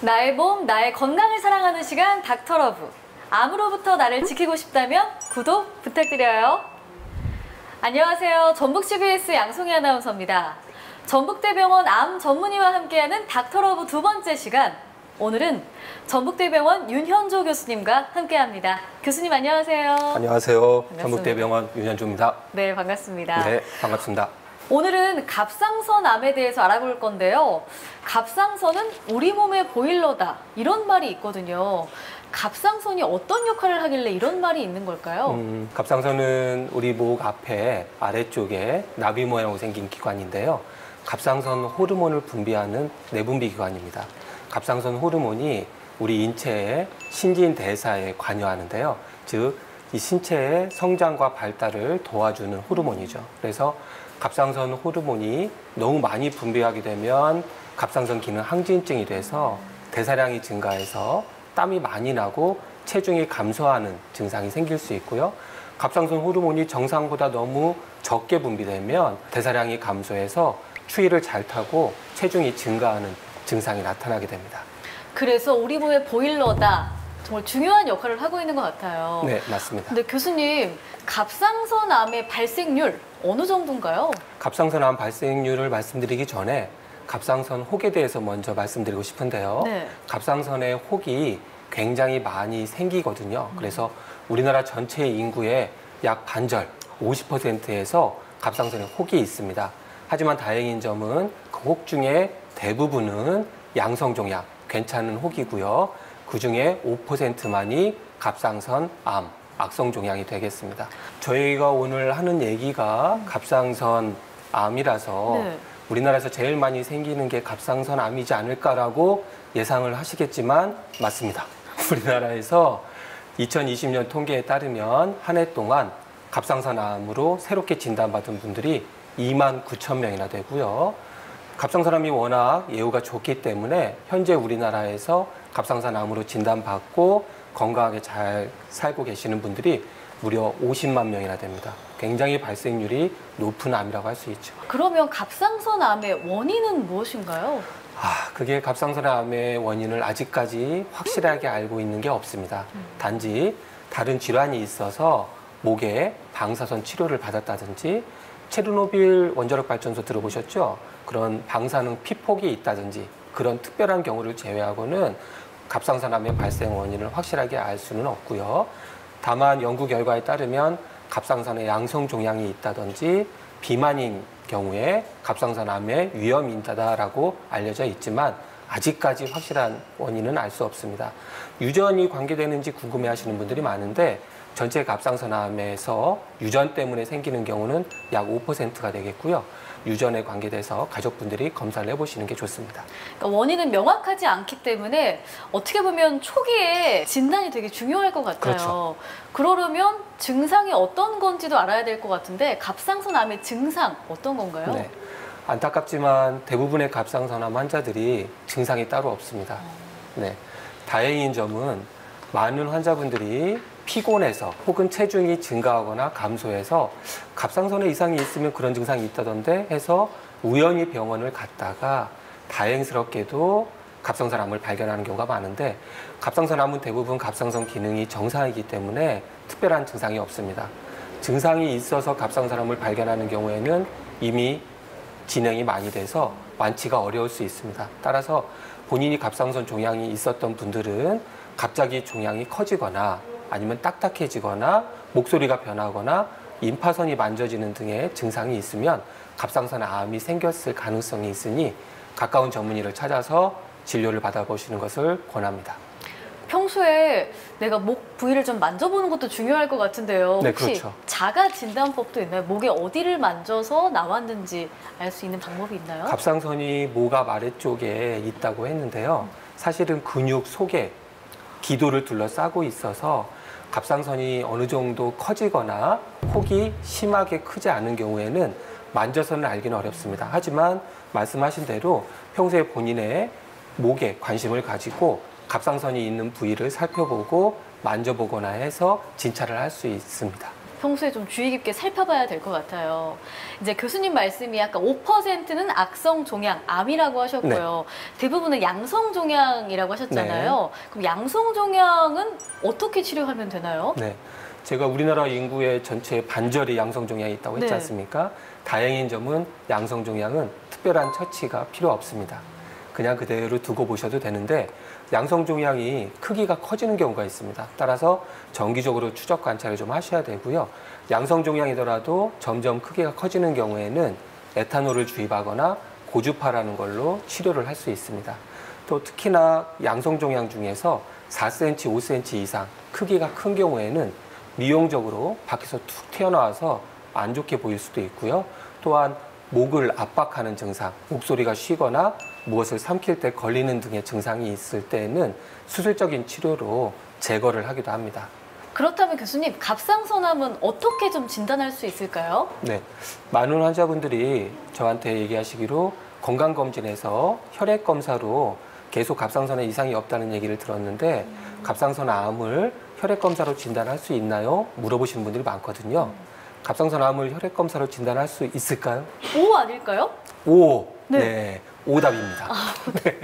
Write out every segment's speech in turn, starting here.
나의 몸, 나의 건강을 사랑하는 시간 닥터러브. 암으로부터 나를 지키고 싶다면 구독 부탁드려요. 안녕하세요. 전북 CBS 양송희 아나운서입니다. 전북대병원 암 전문의와 함께하는 닥터러브 두 번째 시간. 오늘은 전북대병원 윤현조 교수님과 함께합니다. 교수님 안녕하세요. 안녕하세요. 반갑습니다. 전북대병원 윤현조입니다. 네, 반갑습니다. 네, 반갑습니다. 오늘은 갑상선 암에 대해서 알아볼 건데요. 갑상선은 우리 몸의 보일러다, 이런 말이 있거든요. 갑상선이 어떤 역할을 하길래 이런 말이 있는 걸까요? 갑상선은 우리 목 앞에 아래쪽에 나비 모양으로 생긴 기관인데요. 갑상선 호르몬을 분비하는 내분비 기관입니다. 갑상선 호르몬이 우리 인체의 신진 대사에 관여하는데요. 즉, 이 신체의 성장과 발달을 도와주는 호르몬이죠. 그래서 갑상선 호르몬이 너무 많이 분비하게 되면 갑상선 기능 항진증이 돼서 대사량이 증가해서 땀이 많이 나고 체중이 감소하는 증상이 생길 수 있고요. 갑상선 호르몬이 정상보다 너무 적게 분비되면 대사량이 감소해서 추위를 잘 타고 체중이 증가하는 증상이 나타나게 됩니다. 그래서 우리 몸의 보일러다, 정말 중요한 역할을 하고 있는 것 같아요. 네, 맞습니다. 근데 교수님, 갑상선 암의 발생률 어느 정도인가요? 갑상선 암 발생률을 말씀드리기 전에 갑상선 혹에 대해서 먼저 말씀드리고 싶은데요. 네. 갑상선의 혹이 굉장히 많이 생기거든요. 그래서 우리나라 전체 인구의 약 반절, 50%에서 갑상선에 혹이 있습니다. 하지만 다행인 점은 그 혹 중에 대부분은 양성종양, 괜찮은 혹이고요. 그 중에 5%만이 갑상선 암, 악성종양이 되겠습니다. 저희가 오늘 하는 얘기가 갑상선 암이라서 네. 우리나라에서 제일 많이 생기는 게 갑상선 암이지 않을까라고 예상을 하시겠지만 맞습니다. 우리나라에서 2020년 통계에 따르면 한 해 동안 갑상선 암으로 새롭게 진단받은 분들이 29,000명이나 되고요. 갑상선 암이 워낙 예후가 좋기 때문에 현재 우리나라에서 갑상선 암으로 진단받고 건강하게 잘 살고 계시는 분들이 무려 50만 명이나 됩니다. 굉장히 발생률이 높은 암이라고 할 수 있죠. 그러면 갑상선 암의 원인은 무엇인가요? 그게 갑상선 암의 원인을 아직까지 확실하게 알고 있는 게 없습니다. 단지 다른 질환이 있어서 목에 방사선 치료를 받았다든지 체르노빌 원자력 발전소 들어보셨죠? 그런 방사능 피폭이 있다든지 그런 특별한 경우를 제외하고는 갑상선 암의 발생 원인을 확실하게 알 수는 없고요. 다만 연구 결과에 따르면 갑상선에 양성 종양이 있다든지 비만인 경우에 갑상선 암의 위험이 있다라고 알려져 있지만 아직까지 확실한 원인은 알 수 없습니다. 유전이 관계되는지 궁금해하시는 분들이 많은데 전체 갑상선 암에서 유전 때문에 생기는 경우는 약 5%가 되겠고요. 유전에 관계돼서 가족분들이 검사를 해보시는 게 좋습니다. 그러니까 원인은 명확하지 않기 때문에 어떻게 보면 초기에 진단이 되게 중요할 것 같아요. 그렇죠. 그러려면 증상이 어떤 건지도 알아야 될 것 같은데 갑상선 암의 증상 어떤 건가요? 네. 안타깝지만 대부분의 갑상선 암 환자들이 증상이 따로 없습니다. 네. 다행인 점은 많은 환자분들이 피곤해서 혹은 체중이 증가하거나 감소해서 갑상선에 이상이 있으면 그런 증상이 있다던데 해서 우연히 병원을 갔다가 다행스럽게도 갑상선 암을 발견하는 경우가 많은데 갑상선 암은 대부분 갑상선 기능이 정상이기 때문에 특별한 증상이 없습니다. 증상이 있어서 갑상선 암을 발견하는 경우에는 이미 진행이 많이 돼서 완치가 어려울 수 있습니다. 따라서 본인이 갑상선 종양이 있었던 분들은 갑자기 종양이 커지거나 아니면 딱딱해지거나 목소리가 변하거나 임파선이 만져지는 등의 증상이 있으면 갑상선 암이 생겼을 가능성이 있으니 가까운 전문의를 찾아서 진료를 받아보시는 것을 권합니다. 평소에 내가 목 부위를 좀 만져보는 것도 중요할 것 같은데요. 네, 혹시 그렇죠. 자가 진단법도 있나요? 목에 어디를 만져서 나왔는지 알 수 있는 방법이 있나요? 갑상선이 목 앞 아래쪽에 있다고 했는데요. 사실은 근육 속에 기도를 둘러싸고 있어서 갑상선이 어느 정도 커지거나 혹이 심하게 크지 않은 경우에는 만져서는 알기는 어렵습니다. 하지만 말씀하신 대로 평소에 본인의 목에 관심을 가지고 갑상선이 있는 부위를 살펴보고 만져보거나 해서 진찰을 할 수 있습니다. 평소에 좀 주의 깊게 살펴봐야 될 것 같아요. 이제 교수님 말씀이 아까 5%는 악성 종양, 암이라고 하셨고요. 대부분은 양성 종양이라고 하셨잖아요. 그럼 양성 종양은 어떻게 치료하면 되나요? 네. 제가 우리나라 인구의 전체 반절이 양성종양이 있다고 했지 네. 않습니까? 다행인 점은 양성종양은 특별한 처치가 필요 없습니다. 그냥 그대로 두고 보셔도 되는데 양성종양이 크기가 커지는 경우가 있습니다. 따라서 정기적으로 추적 관찰을 좀 하셔야 되고요. 양성종양이더라도 점점 크기가 커지는 경우에는 에탄올을 주입하거나 고주파라는 걸로 치료를 할 수 있습니다. 또 특히나 양성종양 중에서 4cm, 5cm 이상 크기가 큰 경우에는 미용적으로 밖에서 툭 튀어나와서 안 좋게 보일 수도 있고요. 또한 목을 압박하는 증상, 목소리가 쉬거나 무엇을 삼킬 때 걸리는 등의 증상이 있을 때는 수술적인 치료로 제거를 하기도 합니다. 그렇다면 교수님, 갑상선암은 어떻게 좀 진단할 수 있을까요? 네, 많은 환자분들이 저한테 얘기하시기로 건강검진에서 혈액검사로 계속 갑상선에 이상이 없다는 얘기를 들었는데 갑상선 암을 혈액검사로 진단할 수 있나요? 물어보시는 분들이 많거든요. 갑상선 암을 혈액검사로 진단할 수 있을까요? O 아닐까요? 오, 네. 네, 오답입니다. 네.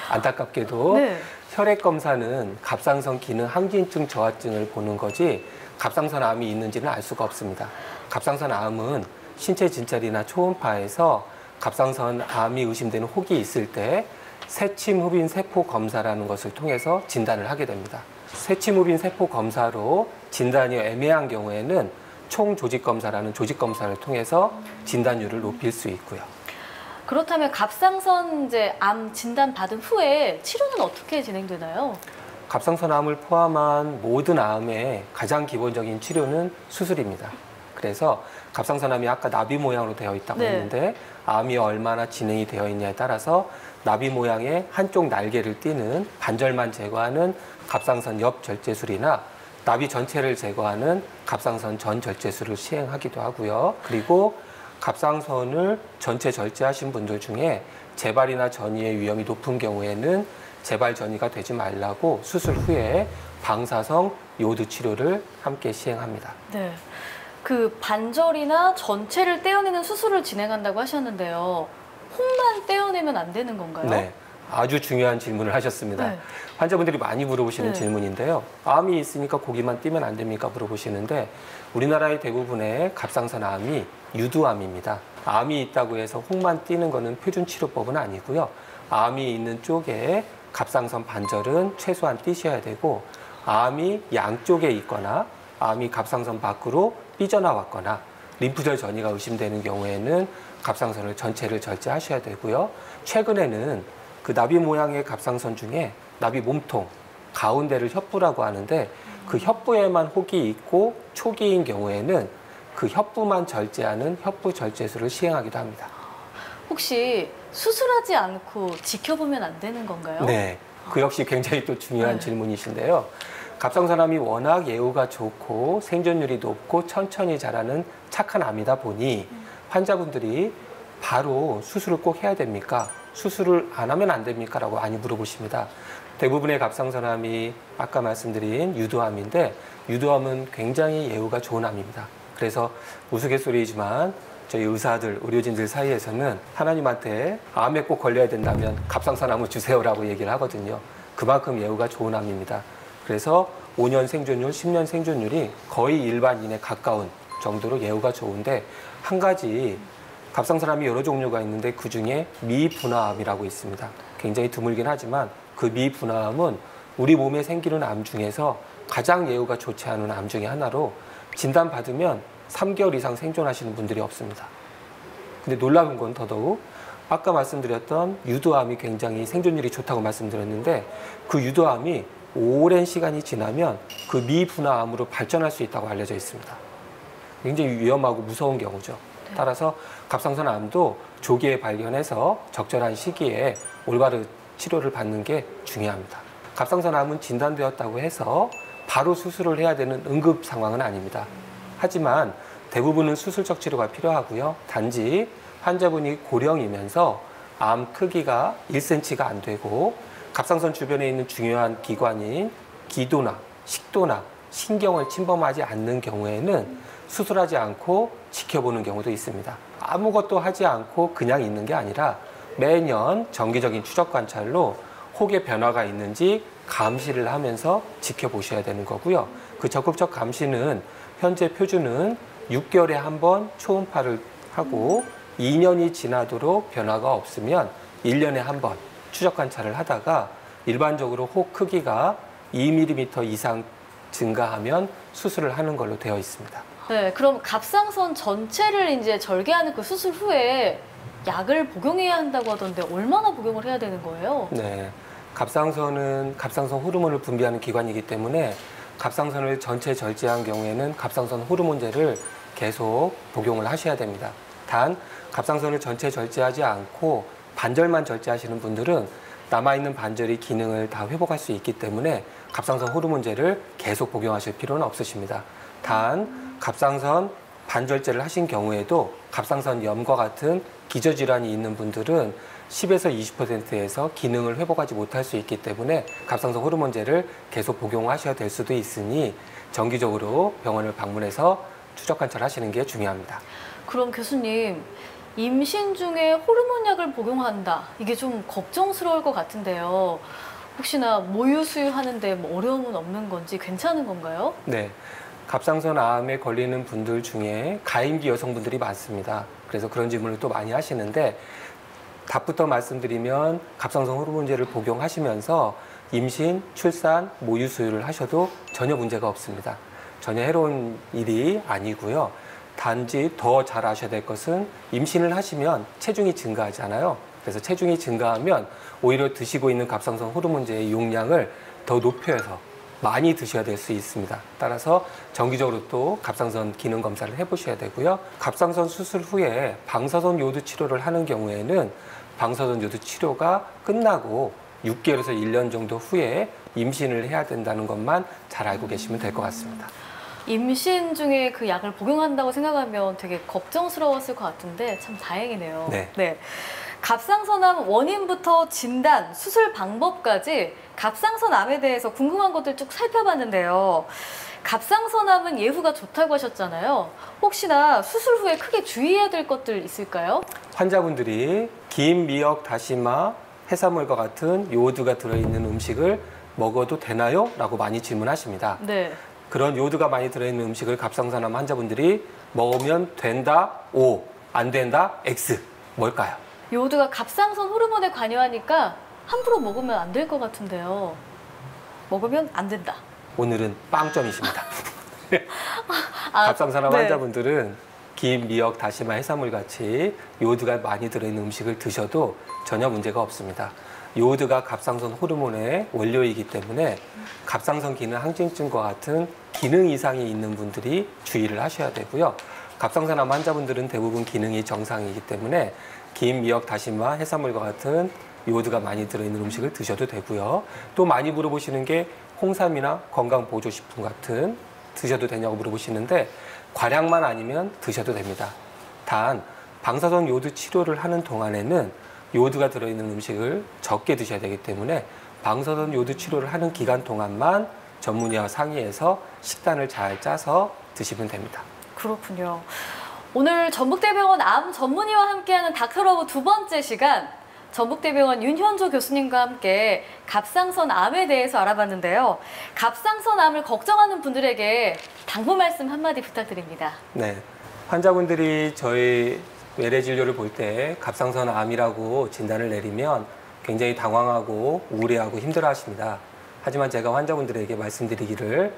안타깝게도 네. 혈액검사는 갑상선 기능 항진증 저하증을 보는 거지 갑상선 암이 있는지는 알 수가 없습니다. 갑상선 암은 신체 진찰이나 초음파에서 갑상선 암이 의심되는 혹이 있을 때 새침흡인 세포 검사라는 것을 통해서 진단을 하게 됩니다. 새침흡인 세포 검사로 진단이 애매한 경우에는 총조직검사라는 조직검사를 통해서 진단율을 높일 수 있고요. 그렇다면 갑상선 이제 암 진단 받은 후에 치료는 어떻게 진행되나요? 갑상선 암을 포함한 모든 암의 가장 기본적인 치료는 수술입니다. 그래서 갑상선 암이 아까 나비 모양으로 되어 있다고 네. 했는데 암이 얼마나 진행이 되어 있냐에 따라서 나비 모양의 한쪽 날개를 띠는 반절만 제거하는 갑상선 옆 절제술이나 나비 전체를 제거하는 갑상선 전 절제술을 시행하기도 하고요. 그리고 갑상선을 전체 절제하신 분들 중에 재발이나 전이의 위험이 높은 경우에는 재발 전이가 되지 말라고 수술 후에 방사성 요드 치료를 함께 시행합니다. 네. 그 반절이나 전체를 떼어내는 수술을 진행한다고 하셨는데요. 혹만 떼어내면 안 되는 건가요? 네. 아주 중요한 질문을 하셨습니다. 네. 환자분들이 많이 물어보시는 네. 질문인데요. 암이 있으니까 고기만 띄면 안 됩니까? 물어보시는데 우리나라의 대부분의 갑상선 암이 유두암입니다. 암이 있다고 해서 혹만 띄는 것은 표준치료법은 아니고요. 암이 있는 쪽에 갑상선 반절은 최소한 띄셔야 되고 암이 양쪽에 있거나 암이 갑상선 밖으로 삐져나왔거나 림프절 전이가 의심되는 경우에는 갑상선을 전체를 절제하셔야 되고요. 최근에는 그 나비 모양의 갑상선 중에 나비 몸통, 가운데를 협부라고 하는데 그 협부에만 혹이 있고 초기인 경우에는 그 협부만 절제하는 협부 절제술을 시행하기도 합니다. 혹시 수술하지 않고 지켜보면 안 되는 건가요? 네, 그 역시 굉장히 또 중요한 네. 질문이신데요. 갑상선암이 워낙 예후가 좋고 생존율이 높고 천천히 자라는 착한 암이다 보니 환자분들이 바로 수술을 꼭 해야 됩니까? 수술을 안 하면 안 됩니까? 라고 많이 물어보십니다. 대부분의 갑상선암이 아까 말씀드린 유두암인데 유두암은 굉장히 예후가 좋은 암입니다. 그래서 우스갯소리이지만 저희 의사들, 의료진들 사이에서는 하나님한테 암에 꼭 걸려야 된다면 갑상선암을 주세요라고 얘기를 하거든요. 그만큼 예후가 좋은 암입니다. 그래서 5년 생존율, 10년 생존율이 거의 일반인에 가까운 정도로 예후가 좋은데 한 가지 갑상선암이 여러 종류가 있는데 그중에 미분화암이라고 있습니다. 굉장히 드물긴 하지만 그 미분화암은 우리 몸에 생기는 암 중에서 가장 예후가 좋지 않은 암 중에 하나로 진단받으면 3개월 이상 생존하시는 분들이 없습니다. 근데 놀라운 건 더더욱 아까 말씀드렸던 유두암이 굉장히 생존율이 좋다고 말씀드렸는데 그 유두암이 오랜 시간이 지나면 그 미분화암으로 발전할 수 있다고 알려져 있습니다. 굉장히 위험하고 무서운 경우죠. 따라서 갑상선 암도 조기에 발견해서 적절한 시기에 올바른 치료를 받는 게 중요합니다. 갑상선 암은 진단되었다고 해서 바로 수술을 해야 되는 응급 상황은 아닙니다. 하지만 대부분은 수술적 치료가 필요하고요. 단지 환자분이 고령이면서 암 크기가 1cm가 안 되고 갑상선 주변에 있는 중요한 기관인 기도나 식도나 신경을 침범하지 않는 경우에는 수술하지 않고 지켜보는 경우도 있습니다. 아무것도 하지 않고 그냥 있는 게 아니라 매년 정기적인 추적 관찰로 혹의 변화가 있는지 감시를 하면서 지켜보셔야 되는 거고요. 그 적극적 감시는 현재 표준은 6개월에 한 번 초음파를 하고 2년이 지나도록 변화가 없으면 1년에 한 번 추적 관찰을 하다가 일반적으로 혹 크기가 2mm 이상 증가하면 수술을 하는 걸로 되어 있습니다. 네, 그럼 갑상선 전체를 이제 절개하는 그 수술 후에 약을 복용해야 한다고 하던데 얼마나 복용을 해야 되는 거예요? 네, 갑상선은 갑상선 호르몬을 분비하는 기관이기 때문에 갑상선을 전체 절제한 경우에는 갑상선 호르몬제를 계속 복용을 하셔야 됩니다. 단 갑상선을 전체 절제하지 않고 반절만 절제하시는 분들은 남아있는 반절이 기능을 다 회복할 수 있기 때문에 갑상선 호르몬제를 계속 복용하실 필요는 없으십니다. 단 갑상선 반절제를 하신 경우에도 갑상선염과 같은 기저질환이 있는 분들은 10에서 20%에서 기능을 회복하지 못할 수 있기 때문에 갑상선 호르몬제를 계속 복용하셔야 될 수도 있으니 정기적으로 병원을 방문해서 추적 관찰하시는 게 중요합니다. 그럼 교수님, 임신 중에 호르몬약을 복용한다. 이게 좀 걱정스러울 것 같은데요. 혹시나 모유 수유하는데 뭐 어려움은 없는 건지 괜찮은 건가요? 네. 갑상선 암에 걸리는 분들 중에 가임기 여성분들이 많습니다. 그래서 그런 질문을 또 많이 하시는데 답부터 말씀드리면 갑상선 호르몬제를 복용하시면서 임신, 출산, 모유 수유를 하셔도 전혀 문제가 없습니다. 전혀 해로운 일이 아니고요. 단지 더 잘 아셔야 될 것은 임신을 하시면 체중이 증가하잖아요. 그래서 체중이 증가하면 오히려 드시고 있는 갑상선 호르몬제의 용량을 더 높여서 많이 드셔야 될 수 있습니다. 따라서 정기적으로 또 갑상선 기능 검사를 해보셔야 되고요. 갑상선 수술 후에 방사선 요드 치료를 하는 경우에는 방사선 요드 치료가 끝나고 6개월에서 1년 정도 후에 임신을 해야 된다는 것만 잘 알고 계시면 될 것 같습니다. 임신 중에 그 약을 복용한다고 생각하면 되게 걱정스러웠을 것 같은데 참 다행이네요. 네. 갑상선암 원인부터 진단, 수술 방법까지 갑상선암에 대해서 궁금한 것들 쭉 살펴봤는데요. 갑상선암은 예후가 좋다고 하셨잖아요. 혹시나 수술 후에 크게 주의해야 될 것들 있을까요? 환자분들이 김, 미역, 다시마, 해산물과 같은 요오드가 들어있는 음식을 먹어도 되나요? 라고 많이 질문하십니다. 네. 그런 요오드가 많이 들어있는 음식을 갑상선암 환자분들이 먹으면 된다, O, 안 된다, X. 뭘까요? 요오드가 갑상선 호르몬에 관여하니까 함부로 먹으면 안 될 것 같은데요. 먹으면 안 된다. 오늘은 빵점이십니다. 갑상선암 네. 환자분들은 김, 미역, 다시마, 해산물 같이 요오드가 많이 들어있는 음식을 드셔도 전혀 문제가 없습니다. 요오드가 갑상선 호르몬의 원료이기 때문에 갑상선 기능 항진증과 같은 기능 이상이 있는 분들이 주의를 하셔야 되고요. 갑상선암 환자분들은 대부분 기능이 정상이기 때문에 김, 미역, 다시마, 해산물과 같은 요오드가 많이 들어있는 음식을 드셔도 되고요. 또 많이 물어보시는 게 홍삼이나 건강보조식품 같은 드셔도 되냐고 물어보시는데 과량만 아니면 드셔도 됩니다. 단 방사선 요오드 치료를 하는 동안에는 요오드가 들어있는 음식을 적게 드셔야 되기 때문에 방사선 요오드 치료를 하는 기간 동안만 전문의와 상의해서 식단을 잘 짜서 드시면 됩니다. 그렇군요. 오늘 전북대병원 암 전문의와 함께하는 닥터러브 두 번째 시간, 전북대병원 윤현조 교수님과 함께 갑상선암에 대해서 알아봤는데요. 갑상선암을 걱정하는 분들에게 당부 말씀 한마디 부탁드립니다. 네, 환자분들이 저희 외래 진료를 볼 때 갑상선암이라고 진단을 내리면 굉장히 당황하고 우울해하고 힘들어하십니다. 하지만 제가 환자분들에게 말씀드리기를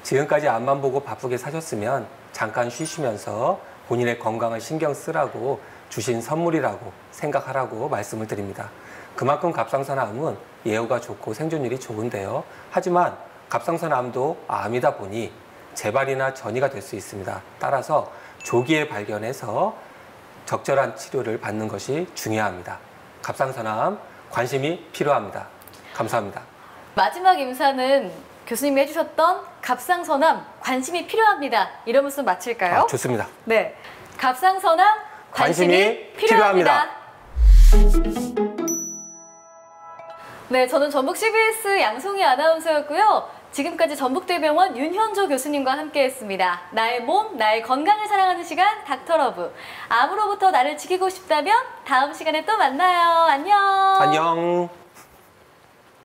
지금까지 암만 보고 바쁘게 사셨으면 잠깐 쉬시면서 본인의 건강을 신경 쓰라고 주신 선물이라고 생각하라고 말씀을 드립니다. 그만큼 갑상선암은 예후가 좋고 생존율이 좋은데요. 하지만 갑상선암도 암이다 보니 재발이나 전이가 될 수 있습니다. 따라서 조기에 발견해서 적절한 치료를 받는 것이 중요합니다. 갑상선암 관심이 필요합니다. 감사합니다. 마지막 인사는 교수님이 해주셨던 갑상선암 관심이 필요합니다. 이러면서 마칠까요? 좋습니다. 네, 갑상선암 관심이 필요합니다. 네, 저는 전북 CBS 양송희 아나운서였고요. 지금까지 전북대병원 윤현조 교수님과 함께했습니다. 나의 몸, 나의 건강을 사랑하는 시간 닥터러브. 암으로부터 나를 지키고 싶다면 다음 시간에 또 만나요. 안녕. 안녕.